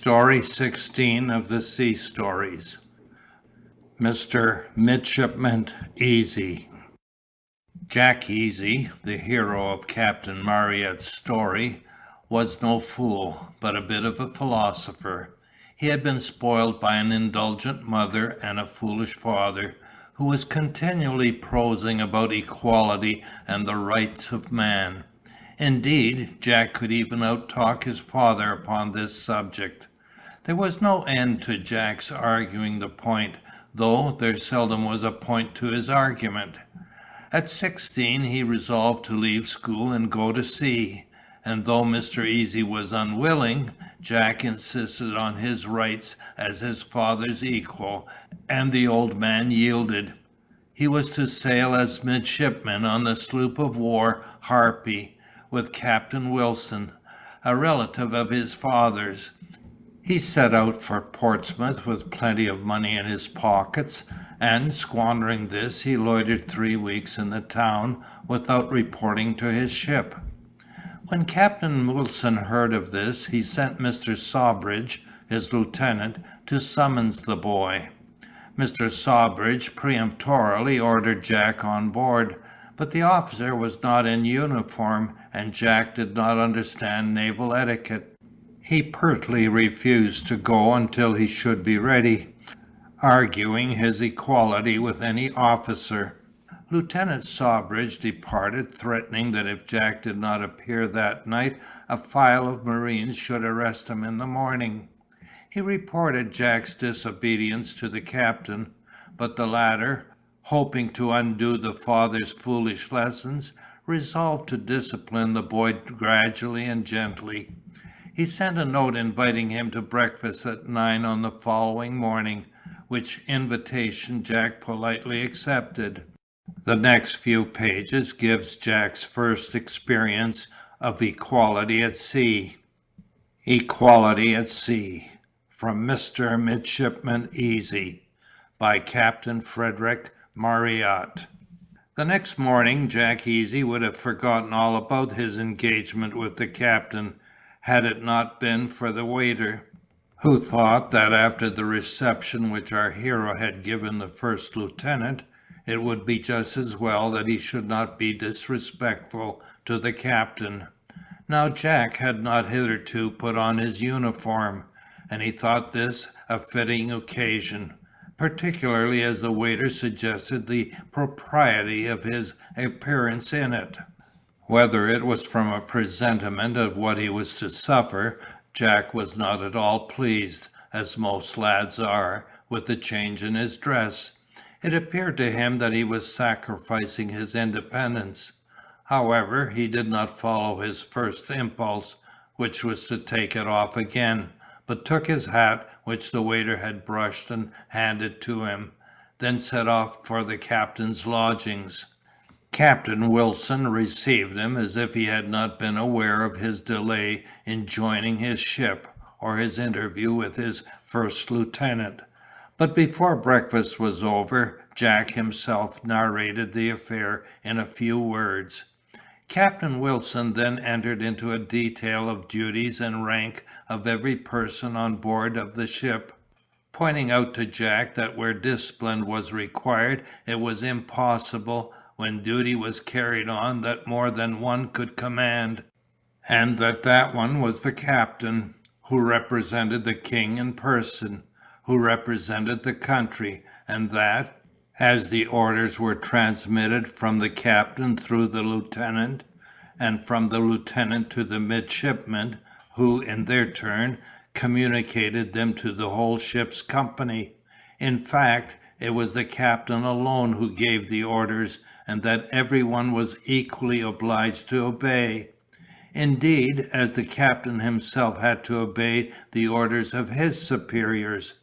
Story 16 of the Sea Stories. Mr. Midshipman Easy. Jack Easy, the hero of Captain Marryat's story, was no fool, but a bit of a philosopher. He had been spoiled by an indulgent mother and a foolish father, who was continually prosing about equality and the rights of man. Indeed, Jack could even outtalk his father upon this subject. There was no end to Jack's arguing the point, though there seldom was a point to his argument. At 16 he resolved to leave school and go to sea, and though Mr. Easy was unwilling, Jack insisted on his rights as his father's equal, and the old man yielded. He was to sail as midshipman on the sloop of war Harpy, with Captain Wilson, a relative of his father's. He set out for Portsmouth with plenty of money in his pockets, and squandering this, he loitered 3 weeks in the town without reporting to his ship. When Captain Wilson heard of this, he sent Mr. Sawbridge, his lieutenant, to summons the boy. Mr. Sawbridge peremptorily ordered Jack on board, but the officer was not in uniform, and Jack did not understand naval etiquette. He pertly refused to go until he should be ready, arguing his equality with any officer. Lieutenant Sawbridge departed, threatening that if Jack did not appear that night, a file of marines should arrest him in the morning. He reported Jack's disobedience to the captain, but the latter, hoping to undo the father's foolish lessons, resolved to discipline the boy gradually and gently. He sent a note inviting him to breakfast at 9 on the following morning, which invitation Jack politely accepted. The next few pages gives Jack's first experience of equality at sea. Equality at Sea, from Mr. Midshipman Easy, by Captain Frederick Marryat. The next morning Jack Easy would have forgotten all about his engagement with the captain, had it not been for the waiter, who thought that after the reception which our hero had given the first lieutenant, it would be just as well that he should not be disrespectful to the captain. Now Jack had not hitherto put on his uniform, and he thought this a fitting occasion, particularly as the waiter suggested the propriety of his appearance in it. Whether it was from a presentiment of what he was to suffer, Jack was not at all pleased, as most lads are, with the change in his dress. It appeared to him that he was sacrificing his independence. However, he did not follow his first impulse, which was to take it off again, but took his hat, which the waiter had brushed and handed to him, then set off for the captain's lodgings. Captain Wilson received him as if he had not been aware of his delay in joining his ship, or his interview with his first lieutenant. But before breakfast was over, Jack himself narrated the affair in a few words. Captain Wilson then entered into a detail of duties and rank of every person on board of the ship, pointing out to Jack that where discipline was required, it was impossible, when duty was carried on, that more than one could command, and that one was the captain, who represented the king in person, who represented the country, and that, as the orders were transmitted from the captain through the lieutenant, and from the lieutenant to the midshipmen, who, in their turn, communicated them to the whole ship's company. In fact, it was the captain alone who gave the orders, and that every one was equally obliged to obey. Indeed, as the captain himself had to obey the orders of his superiors,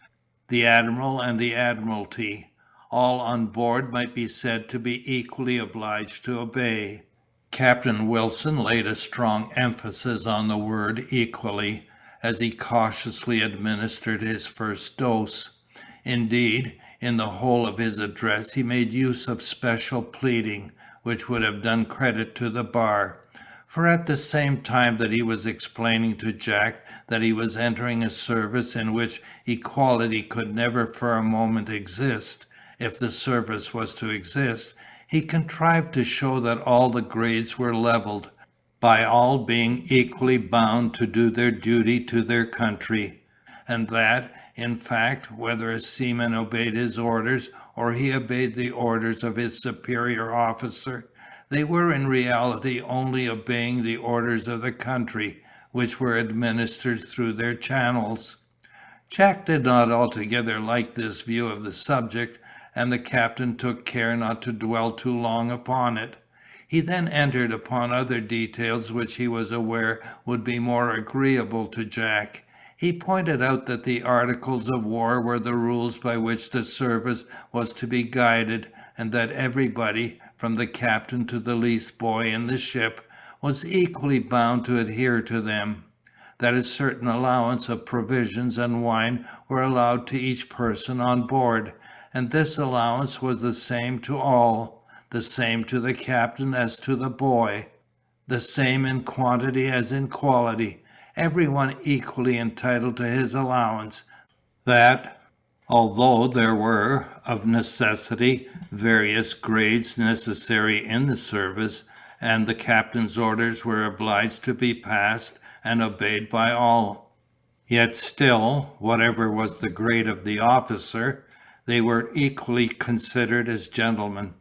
the admiral and the admiralty, all on board might be said to be equally obliged to obey. Captain Wilson laid a strong emphasis on the word equally, as he cautiously administered his first dose. Indeed, in the whole of his address he made use of special pleading, which would have done credit to the bar, For at the same time that he was explaining to Jack that he was entering a service in which equality could never for a moment exist, if the service was to exist, he contrived to show that all the grades were levelled, by all being equally bound to do their duty to their country, and that, in fact, whether a seaman obeyed his orders or he obeyed the orders of his superior officer, they were in reality only obeying the orders of the country, which were administered through their channels. Jack did not altogether like this view of the subject, and the captain took care not to dwell too long upon it. He then entered upon other details which he was aware would be more agreeable to Jack. He pointed out that the Articles of War were the rules by which the service was to be guided, and that everybody, from the captain to the least boy in the ship, was equally bound to adhere to them. That a certain allowance of provisions and wine were allowed to each person on board, and this allowance was the same to all, the same to the captain as to the boy, the same in quantity as in quality, everyone equally entitled to his allowance. That, although there were, of necessity, various grades necessary in the service, and the captain's orders were obliged to be passed and obeyed by all, yet still, whatever was the grade of the officer, they were equally considered as gentlemen.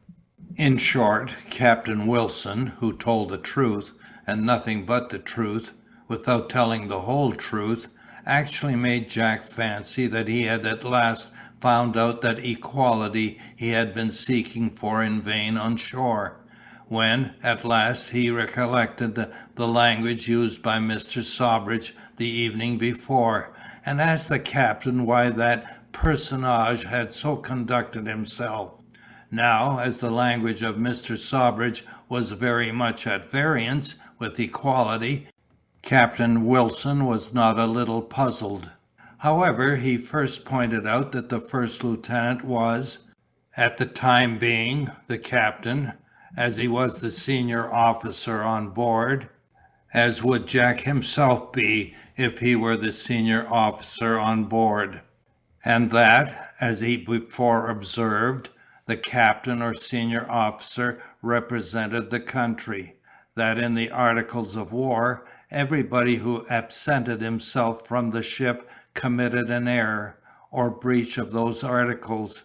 In short, Captain Wilson, who told the truth, and nothing but the truth, without telling the whole truth, actually made Jack fancy that he had at last found out that equality he had been seeking for in vain on shore, when at last he recollected the language used by Mr. Sawbridge the evening before, and asked the captain why that personage had so conducted himself. Now, as the language of Mr. Sawbridge was very much at variance with equality, Captain Wilson was not a little puzzled. However, he first pointed out that the first lieutenant was, at the time being, the captain, as he was the senior officer on board, as would Jack himself be if he were the senior officer on board, and that, as he before observed, the captain or senior officer represented the country, that in the Articles of War, everybody who absented himself from the ship committed an error, or breach of those articles,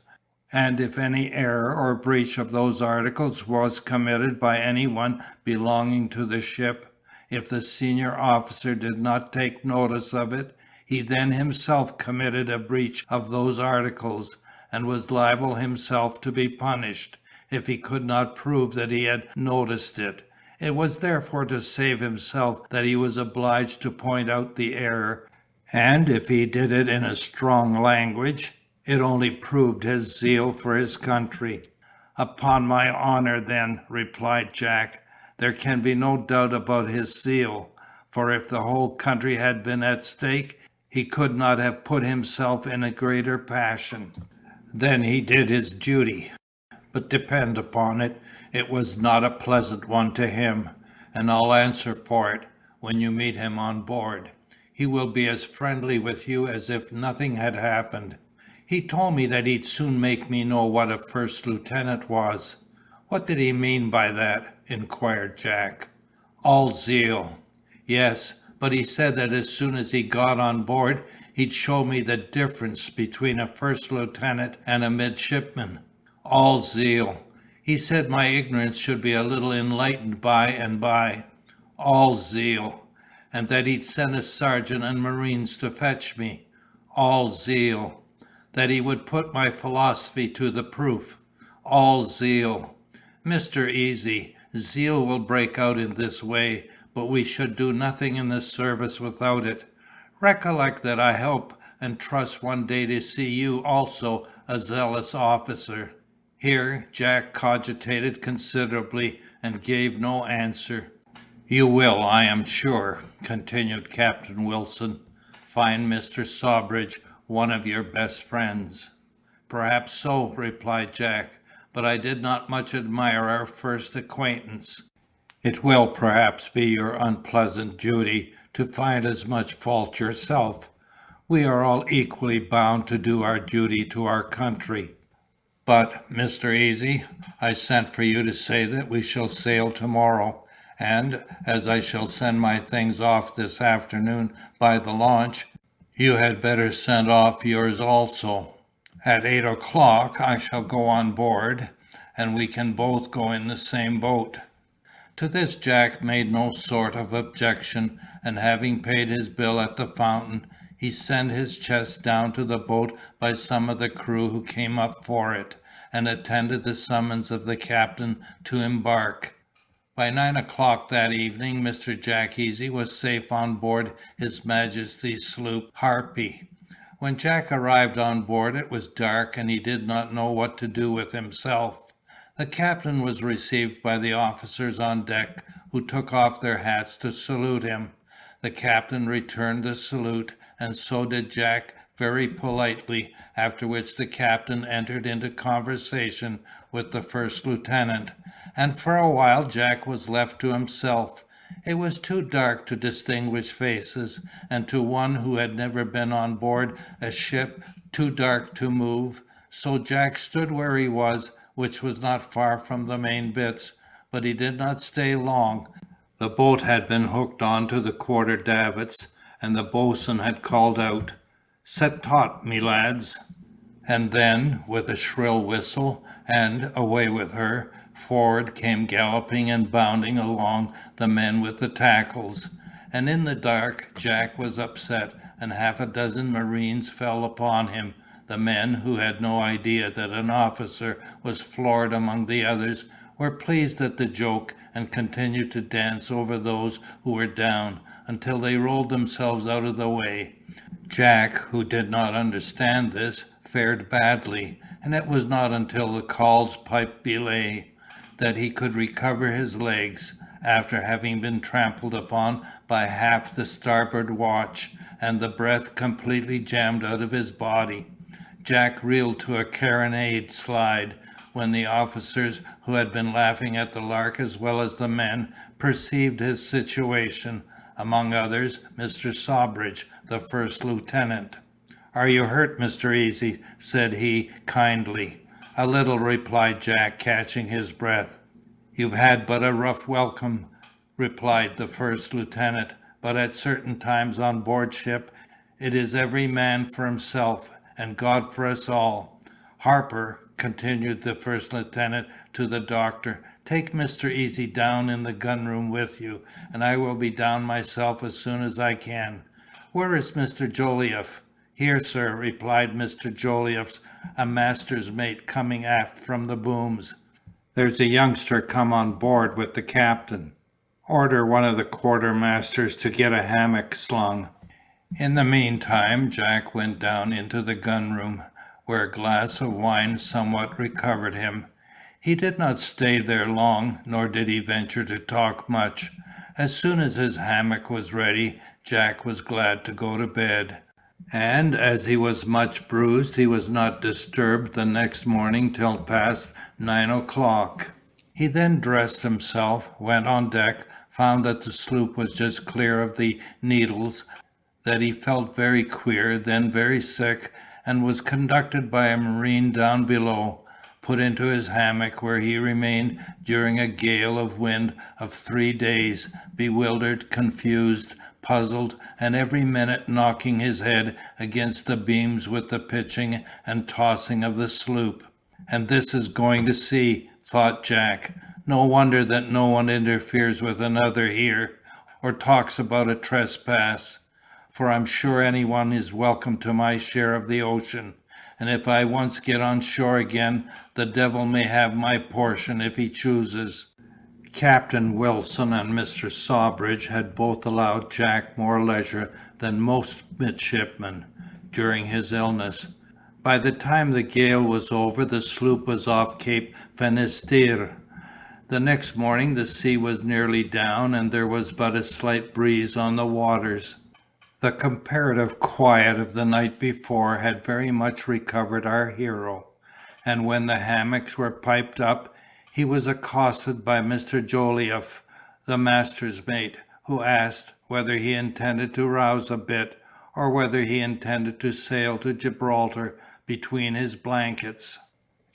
and if any error or breach of those articles was committed by any one belonging to the ship, if the senior officer did not take notice of it, he then himself committed a breach of those articles, and was liable himself to be punished, if he could not prove that he had noticed it. It was therefore to save himself that he was obliged to point out the error, and if he did it in a strong language, it only proved his zeal for his country. "Upon my honour, then," replied Jack, "there can be no doubt about his zeal, for if the whole country had been at stake, he could not have put himself in a greater passion. Then he did his duty, but depend upon it, it was not a pleasant one to him, and I'll answer for it, when you meet him on board, he will be as friendly with you as if nothing had happened. He told me that he'd soon make me know what a first lieutenant was." "What did he mean by that?" inquired Jack. "All zeal." "Yes, but he said that as soon as he got on board, he'd show me the difference between a first lieutenant and a midshipman." "All zeal." "He said my ignorance should be a little enlightened by and by." "All zeal." "And that he'd send a sergeant and marines to fetch me." "All zeal." "That he would put my philosophy to the proof." "All zeal." "Mr. Easy, zeal will break out in this way, but we should do nothing in the service without it. Recollect that I hope and trust one day to see you also a zealous officer." Here Jack cogitated considerably, and gave no answer. "You will, I am sure," continued Captain Wilson, "find Mr. Sawbridge one of your best friends." "Perhaps so," replied Jack, "but I did not much admire our first acquaintance." It will perhaps be your unpleasant duty to find as much fault yourself. We are all equally bound to do our duty to our country. But, Mr. Easy, I sent for you to say that we shall sail tomorrow, and, as I shall send my things off this afternoon by the launch, you had better send off yours also. At 8 o'clock I shall go on board, and we can both go in the same boat." To this Jack made no sort of objection, and having paid his bill at the fountain, he sent his chest down to the boat by some of the crew who came up for it, and attended the summons of the captain to embark. By 9 o'clock that evening Mr. Jack Easy was safe on board His Majesty's sloop Harpy. When Jack arrived on board it was dark, and he did not know what to do with himself. The captain was received by the officers on deck, who took off their hats to salute him. The captain returned the salute, and so did Jack very politely, after which the captain entered into conversation with the first lieutenant, and for a while Jack was left to himself. It was too dark to distinguish faces, and to one who had never been on board a ship too dark to move, so Jack stood where he was, which was not far from the main bitts, but he did not stay long. The boat had been hooked on to the quarter davits, and the boatswain had called out, "Set taut, me lads!" And then, with a shrill whistle, and away with her, forward came galloping and bounding along the men with the tackles. And in the dark Jack was upset, and half a dozen marines fell upon him. The men, who had no idea that an officer was floored among the others, were pleased at the joke, and continued to dance over those who were down, until they rolled themselves out of the way. Jack, who did not understand this, fared badly, and it was not until the calls piped belay that he could recover his legs, after having been trampled upon by half the starboard watch, and the breath completely jammed out of his body. Jack reeled to a carronade slide, when the officers, who had been laughing at the lark as well as the men, perceived his situation, among others Mr. Sawbridge, the first lieutenant. "Are you hurt, Mr. Easy?" said he, kindly. "A little," replied Jack, catching his breath. "You've had but a rough welcome," replied the first lieutenant, "but at certain times on board ship it is every man for himself, and God for us all. Harper," continued the first lieutenant to the doctor, "take Mr. Easy down in the gun room with you, and I will be down myself as soon as I can. Where is Mr. Joliffe?" "Here, sir," replied Mr. Jolliffe's a master's mate, coming aft from the booms. "There's a youngster come on board with the captain. Order one of the quartermasters to get a hammock slung." In the meantime Jack went down into the gun room, where a glass of wine somewhat recovered him. He did not stay there long, nor did he venture to talk much. As soon as his hammock was ready, Jack was glad to go to bed, and as he was much bruised he was not disturbed the next morning till past 9 o'clock. He then dressed himself, went on deck, found that the sloop was just clear of the Needles, that he felt very queer, then very sick, and was conducted by a marine down below, put into his hammock, where he remained during a gale of wind of 3 days, bewildered, confused, puzzled, and every minute knocking his head against the beams with the pitching and tossing of the sloop. "And this is going to sea," thought Jack. "No wonder that no one interferes with another here, or talks about a trespass, for I'm sure anyone is welcome to my share of the ocean, and if I once get on shore again, the devil may have my portion if he chooses." Captain Wilson and Mr. Sawbridge had both allowed Jack more leisure than most midshipmen during his illness. By the time the gale was over the sloop was off Cape Finisterre. The next morning the sea was nearly down, and there was but a slight breeze on the waters. The comparative quiet of the night before had very much recovered our hero, and when the hammocks were piped up, he was accosted by Mr. Joliffe, the master's mate, who asked whether he intended to rouse a bit, or whether he intended to sail to Gibraltar between his blankets.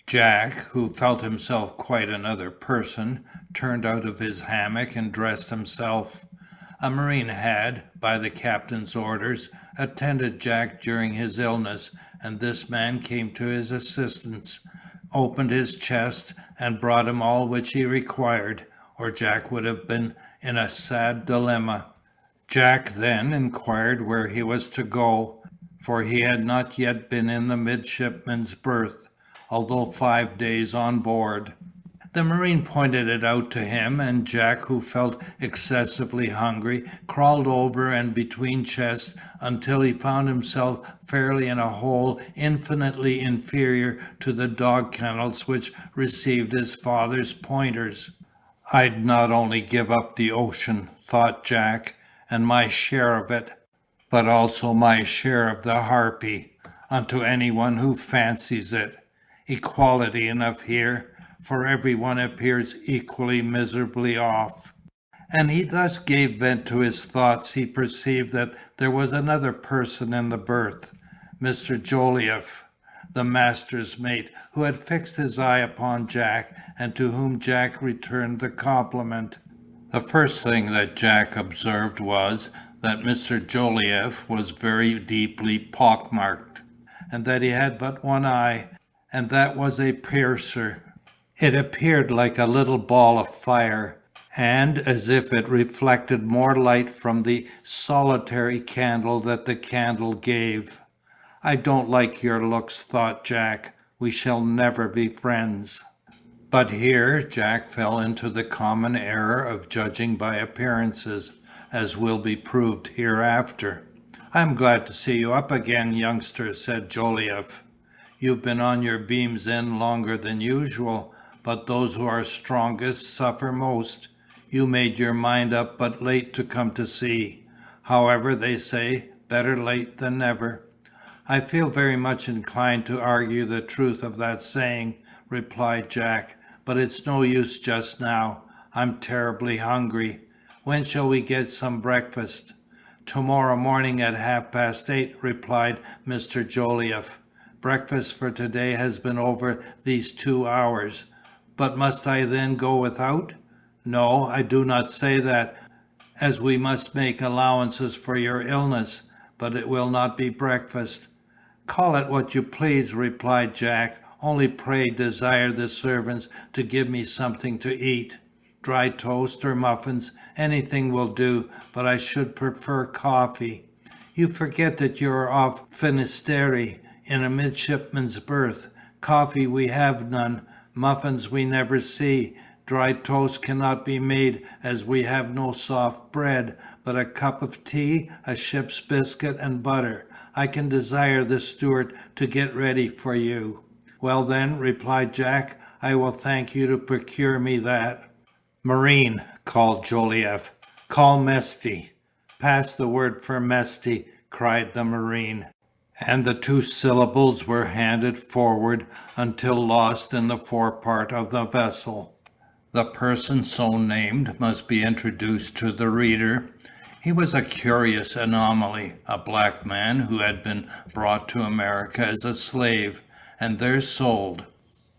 Jack, who felt himself quite another person, turned out of his hammock and dressed himself. A marine had, by the captain's orders, attended Jack during his illness, and this man came to his assistance, opened his chest, and brought him all which he required, or Jack would have been in a sad dilemma. Jack then inquired where he was to go, for he had not yet been in the midshipman's berth, although 5 days on board. The marine pointed it out to him, and Jack, who felt excessively hungry, crawled over and between chests until he found himself fairly in a hole infinitely inferior to the dog kennels which received his father's pointers. I'd not only give up the ocean, thought Jack, and my share of it, but also my share of the harpy, unto anyone who fancies it. Equality enough here, for everyone appears equally miserably off. And he thus gave vent to his thoughts. He perceived that there was another person in the berth, Mr. Joliffe, the master's mate, who had fixed his eye upon Jack, and to whom Jack returned the compliment. The first thing that Jack observed was that Mr. Joliffe was very deeply pockmarked, and that he had but one eye, and that was a piercer. It appeared like a little ball of fire, and as if it reflected more light from the solitary candle that the candle gave. I don't like your looks, thought Jack. We shall never be friends. But here Jack fell into the common error of judging by appearances, as will be proved hereafter. "I am glad to see you up again, youngster," said Joliffe. "You've been on your beams end longer than usual, but those who are strongest suffer most. You made your mind up but late to come to sea. However, they say, better late than never." "I feel very much inclined to argue the truth of that saying," replied Jack, "but it's no use just now. I'm terribly hungry. When shall we get some breakfast?" "Tomorrow morning at 8:30, replied Mr. Joliffe. "Breakfast for today has been over these 2 hours. But must I then go without?" "No, I do not say that, as we must make allowances for your illness, but it will not be breakfast." "Call it what you please," replied Jack, "only pray desire the servants to give me something to eat. Dry toast or muffins, anything will do, but I should prefer coffee." "You forget that you are off Finisterre, in a midshipman's berth. Coffee we have none, muffins we never see, dry toast cannot be made, as we have no soft bread, but a cup of tea, a ship's biscuit, and butter, I can desire the steward to get ready for you." "Well then," replied Jack, "I will thank you to procure me that." "Marine," called Joliffe, "call Mesty." "Pass the word for Mesty," cried the marine, and the two syllables were handed forward until lost in the forepart of the vessel. The person so named must be introduced to the reader. He was a curious anomaly, a black man who had been brought to America as a slave, and there sold.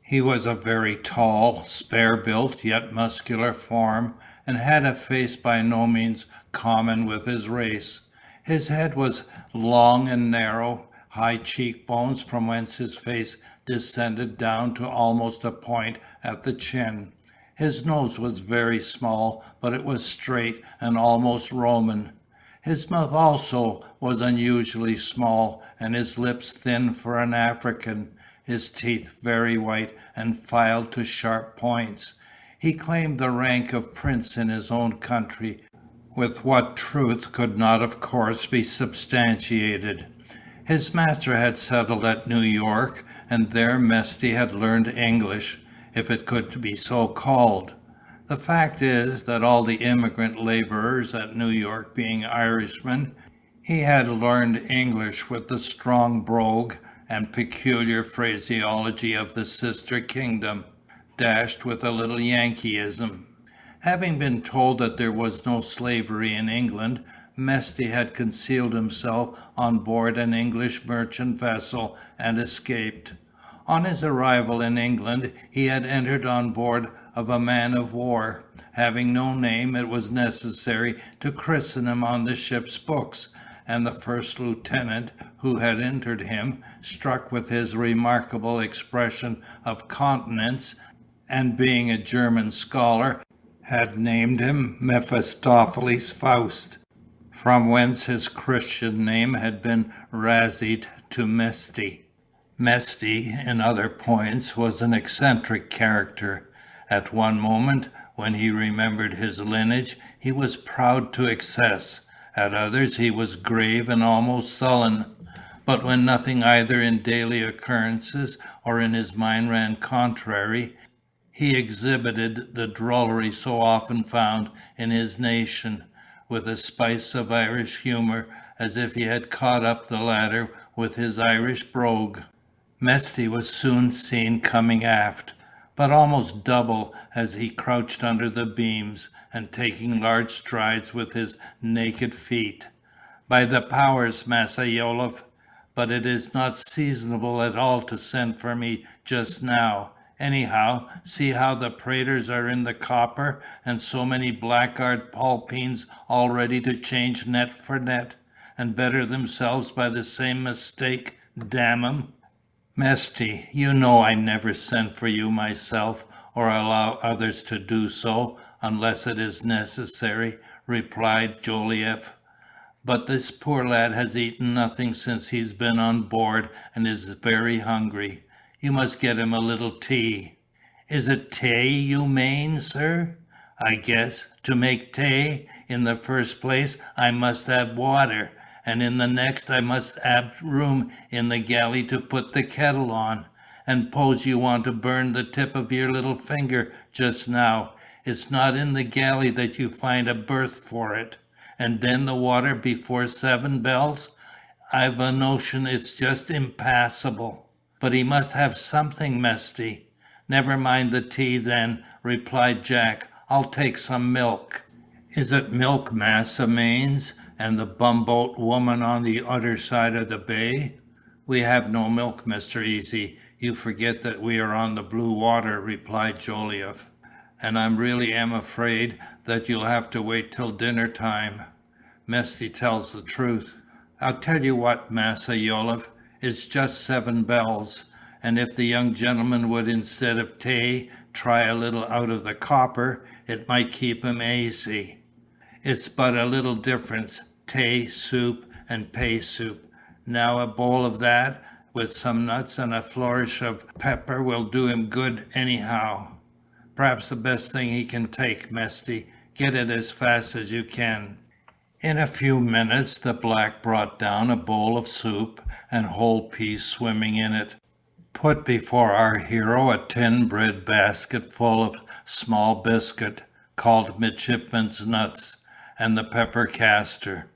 He was a very tall, spare-built, yet muscular form, and had a face by no means common with his race. His head was long and narrow, high cheekbones, from whence his face descended down to almost a point at the chin. His nose was very small, but it was straight and almost Roman. His mouth also was unusually small, and his lips thin for an African, his teeth very white and filed to sharp points. He claimed the rank of prince in his own country, with what truth could not of course be substantiated. His master had settled at New York, and there Mesty had learned English, if it could be so called. The fact is that all the immigrant laborers at New York being Irishmen, he had learned English with the strong brogue and peculiar phraseology of the sister kingdom, dashed with a little Yankeeism. Having been told that there was no slavery in England, Mesty had concealed himself on board an English merchant vessel and escaped. On his arrival in England he had entered on board of a man of war. Having no name, it was necessary to christen him on the ship's books, and the first lieutenant, who had entered him, struck with his remarkable expression of countenance, and being a German scholar, had named him Mephistopheles Faust, from whence his Christian name had been razzied to Mesty. Mesty, in other points, was an eccentric character. At one moment, when he remembered his lineage, he was proud to excess; at others he was grave and almost sullen. But when nothing either in daily occurrences or in his mind ran contrary, he exhibited the drollery so often found in his nation, with a spice of Irish humour, as if he had caught up the latter with his Irish brogue. Mesty was soon seen coming aft, but almost double as he crouched under the beams, and taking large strides with his naked feet. "By the powers, Massa Yolliffe, but it is not seasonable at all to send for me just now. Anyhow, see how the praters are in the copper, and so many blackguard palpeens all ready to change net for net, and better themselves by the same mistake, damn 'em." "Mesty, you know I never send for you myself, or allow others to do so, unless it is necessary," replied Jolliffe. "But this poor lad has eaten nothing since he's been on board, and is very hungry. You must get him a little tea." "Is it tay you mane, sir?" "I guess. To make tay, in the first place I must have water, and in the next I must have room in the galley to put the kettle on. And 'pose you want to burn the tip of your little finger just now, it's not in the galley that you find a berth for it. And then the water before 7 bells, I've a notion it's just impassable." "But he must have something, Mesty." "Never mind the tea, then," replied Jack. "I'll take some milk." "Is it milk Massa manes, and the bumboat woman on the other side of the bay?" "We have no milk, Mr. Easy. You forget that we are on the blue water," replied Jolliffe. "And I really am afraid that you'll have to wait till dinner time." Mesty tells the truth. "I'll tell you what, Massa Yolliffe, it's just 7 bells, and if the young gentleman would instead of tay try a little out of the copper, it might keep him aisy. It's but a little difference, tay soup and pay soup. Now a bowl of that, with some nuts and a flourish of pepper, will do him good anyhow. Perhaps the best thing he can take, Mesty. Get it as fast as you can." In a few minutes the black brought down a bowl of soup, and whole peas swimming in it, put before our hero a tin bread basket full of small biscuit, called midshipman's nuts, and the pepper castor.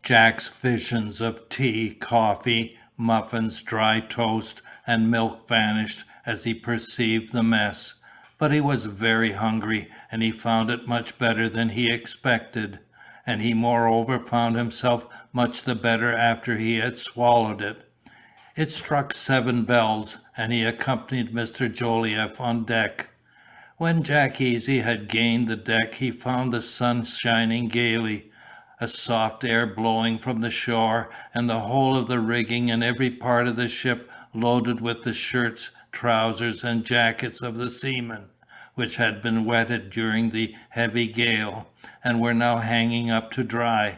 Jack's visions of tea, coffee, muffins, dry toast, and milk vanished as he perceived the mess, but he was very hungry, and he found it much better than he expected, and he moreover found himself much the better after he had swallowed it. It struck 7 bells, and he accompanied Mr. Jolliffe on deck. When Jack Easy had gained the deck he found the sun shining gaily, a soft air blowing from the shore, and the whole of the rigging and every part of the ship loaded with the shirts, trousers, and jackets of the seamen, which had been wetted during the heavy gale, and were now hanging up to dry.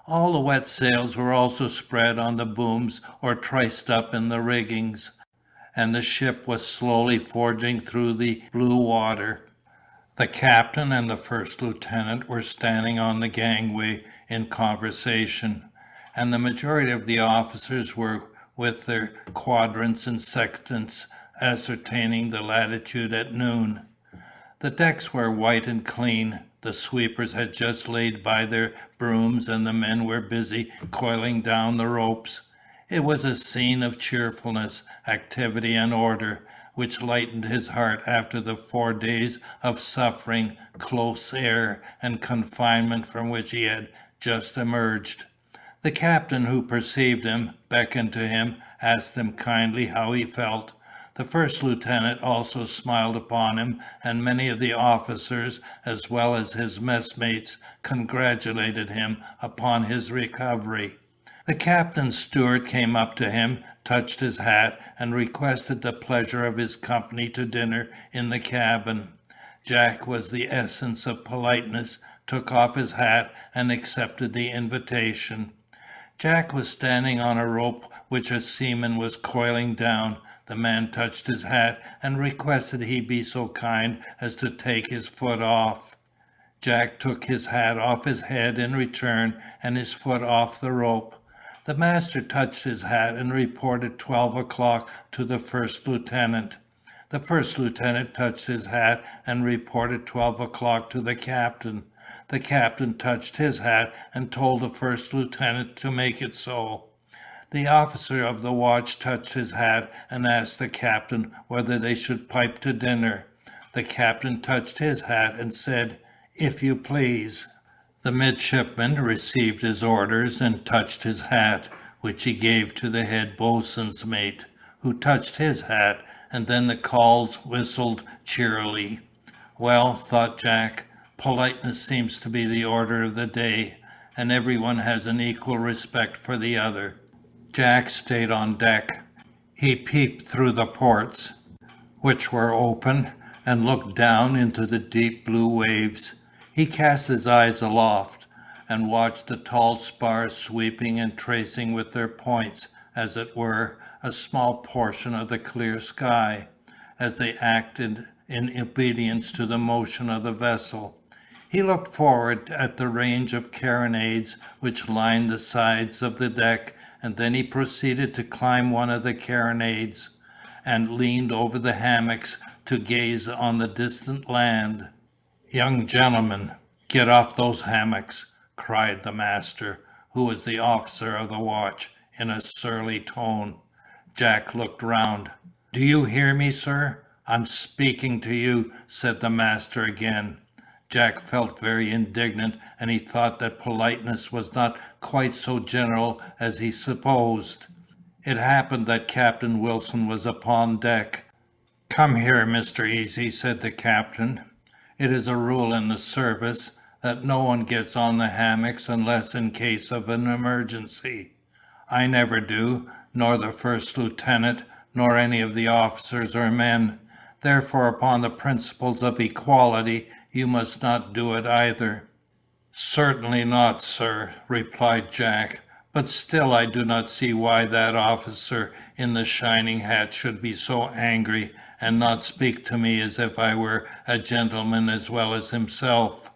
All the wet sails were also spread on the booms or triced up in the riggings, and the ship was slowly forging through the blue water. The captain and the first lieutenant were standing on the gangway in conversation, and the majority of the officers were with their quadrants and sextants ascertaining the latitude at noon. The decks were white and clean. The sweepers had just laid by their brooms, and the men were busy coiling down the ropes. It was a scene of cheerfulness, activity, and order, which lightened his heart after the 4 days of suffering, close air, and confinement from which he had just emerged. The captain, who perceived him, beckoned to him, asked him kindly how he felt. The first lieutenant also smiled upon him, and many of the officers, as well as his messmates, congratulated him upon his recovery. The captain's steward came up to him, touched his hat, and requested the pleasure of his company to dinner in the cabin. Jack was the essence of politeness, took off his hat, and accepted the invitation. Jack was standing on a rope which a seaman was coiling down. The man touched his hat and requested he be so kind as to take his foot off. Jack took his hat off his head in return, and his foot off the rope. The master touched his hat and reported 12 o'clock to the first lieutenant. The first lieutenant touched his hat and reported 12 o'clock to the captain. The captain touched his hat and told the first lieutenant to make it so. The officer of the watch touched his hat and asked the captain whether they should pipe to dinner. The captain touched his hat and said, "If you please." The midshipman received his orders and touched his hat, which he gave to the head boatswain's mate, who touched his hat, and then the calls whistled cheerily. Well, thought Jack, politeness seems to be the order of the day, and everyone has an equal respect for the other. Jack stayed on deck. He peeped through the ports, which were open, and looked down into the deep blue waves. He cast his eyes aloft, and watched the tall spars sweeping and tracing with their points, as it were, a small portion of the clear sky, as they acted in obedience to the motion of the vessel. He looked forward at the range of carronades which lined the sides of the deck, and then he proceeded to climb one of the carronades, and leaned over the hammocks to gaze on the distant land. "Young gentlemen, get off those hammocks," cried the master, who was the officer of the watch, in a surly tone. Jack looked round. "Do you hear me, sir? I'm speaking to you," said the master again. Jack felt very indignant, and he thought that politeness was not quite so general as he supposed. It happened that Captain Wilson was upon deck. "Come here, Mr. Easy," said the captain. "It is a rule in the service that no one gets on the hammocks unless in case of an emergency. I never do, nor the first lieutenant, nor any of the officers or men. Therefore, upon the principles of equality, you must not do it either." "Certainly not, sir," replied Jack. "But still I do not see why that officer in the shining hat should be so angry, and not speak to me as if I were a gentleman as well as himself."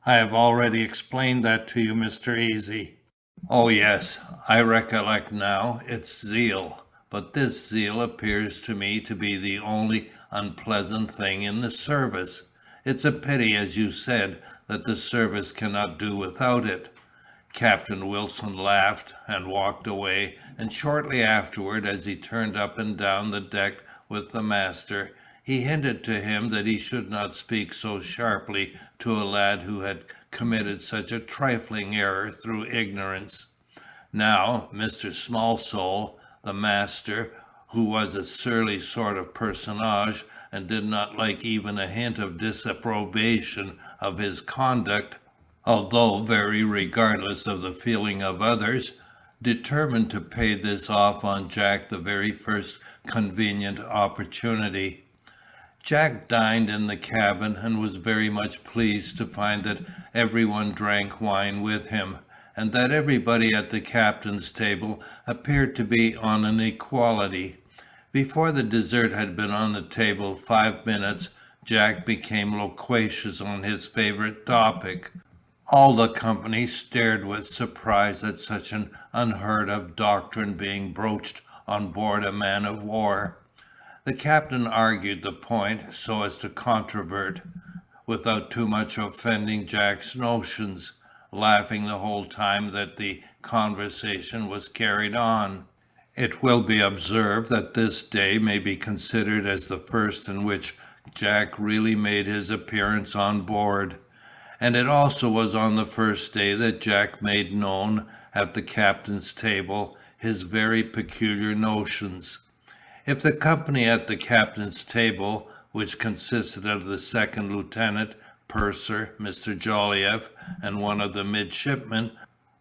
"I have already explained that to you, Mr. Easy." "Oh yes, I recollect now. It's zeal. But this zeal appears to me to be the only unpleasant thing in the service. It's a pity, as you said, that the service cannot do without it." Captain Wilson laughed and walked away, and shortly afterward, as he turned up and down the deck with the master, he hinted to him that he should not speak so sharply to a lad who had committed such a trifling error through ignorance. Now, Mr. Smallsole, the master, who was a surly sort of personage, and did not like even a hint of disapprobation of his conduct, although very regardless of the feeling of others, determined to pay this off on Jack the very first convenient opportunity. Jack dined in the cabin, and was very much pleased to find that everyone drank wine with him, and that everybody at the captain's table appeared to be on an equality. Before the dessert had been on the table 5 minutes, Jack became loquacious on his favorite topic. All the company stared with surprise at such an unheard of doctrine being broached on board a man of war. The captain argued the point so as to controvert, without too much offending Jack's notions, laughing the whole time that the conversation was carried on. It will be observed that this day may be considered as the first in which Jack really made his appearance on board, and it also was on the first day that Jack made known at the captain's table his very peculiar notions. If the company at the captain's table, which consisted of the second lieutenant, purser, Mr. Jolliffe, and one of the midshipmen,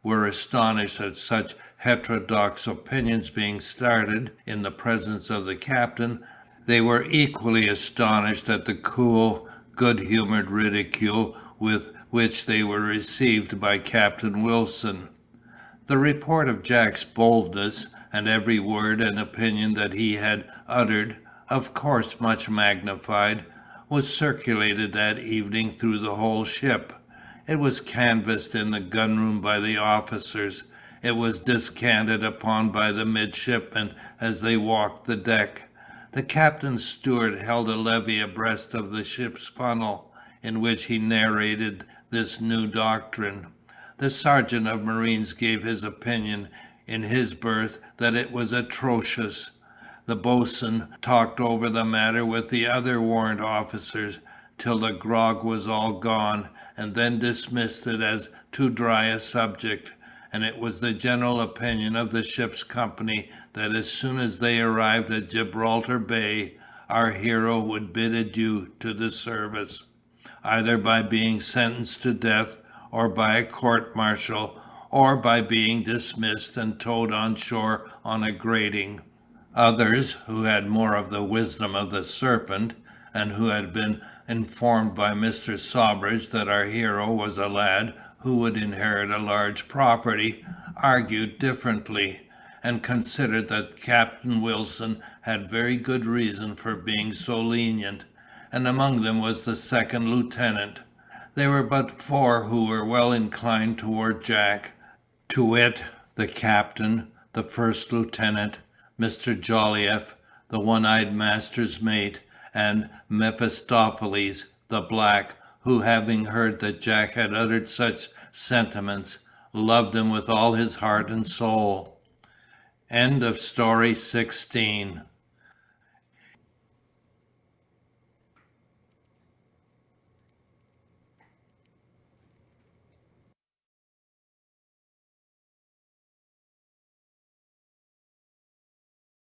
were astonished at such heterodox opinions being started in the presence of the captain, they were equally astonished at the cool, good-humoured ridicule with which they were received by Captain Wilson. The report of Jack's boldness, and every word and opinion that he had uttered, of course much magnified, was circulated that evening through the whole ship. It was canvassed in the gunroom by the officers. It was descanted upon by the midshipmen as they walked the deck. The captain's steward held a levee abreast of the ship's funnel, in which he narrated this new doctrine. The sergeant of marines gave his opinion in his berth that it was atrocious. The boatswain talked over the matter with the other warrant officers till the grog was all gone, and then dismissed it as too dry a subject, and it was the general opinion of the ship's company that as soon as they arrived at Gibraltar Bay, our hero would bid adieu to the service, either by being sentenced to death, or by a court-martial, or by being dismissed and towed on shore on a grating. Others, who had more of the wisdom of the serpent, and who had been informed by Mr. Sawbridge that our hero was a lad who would inherit a large property, argued differently, and considered that Captain Wilson had very good reason for being so lenient, and among them was the second lieutenant. There were but four who were well inclined toward Jack, to wit, the captain, the first lieutenant, Mr. Jolliffe, the one-eyed master's mate, and Mephistopheles, the black, who, having heard that Jack had uttered such sentiments, loved him with all his heart and soul. End of story 16.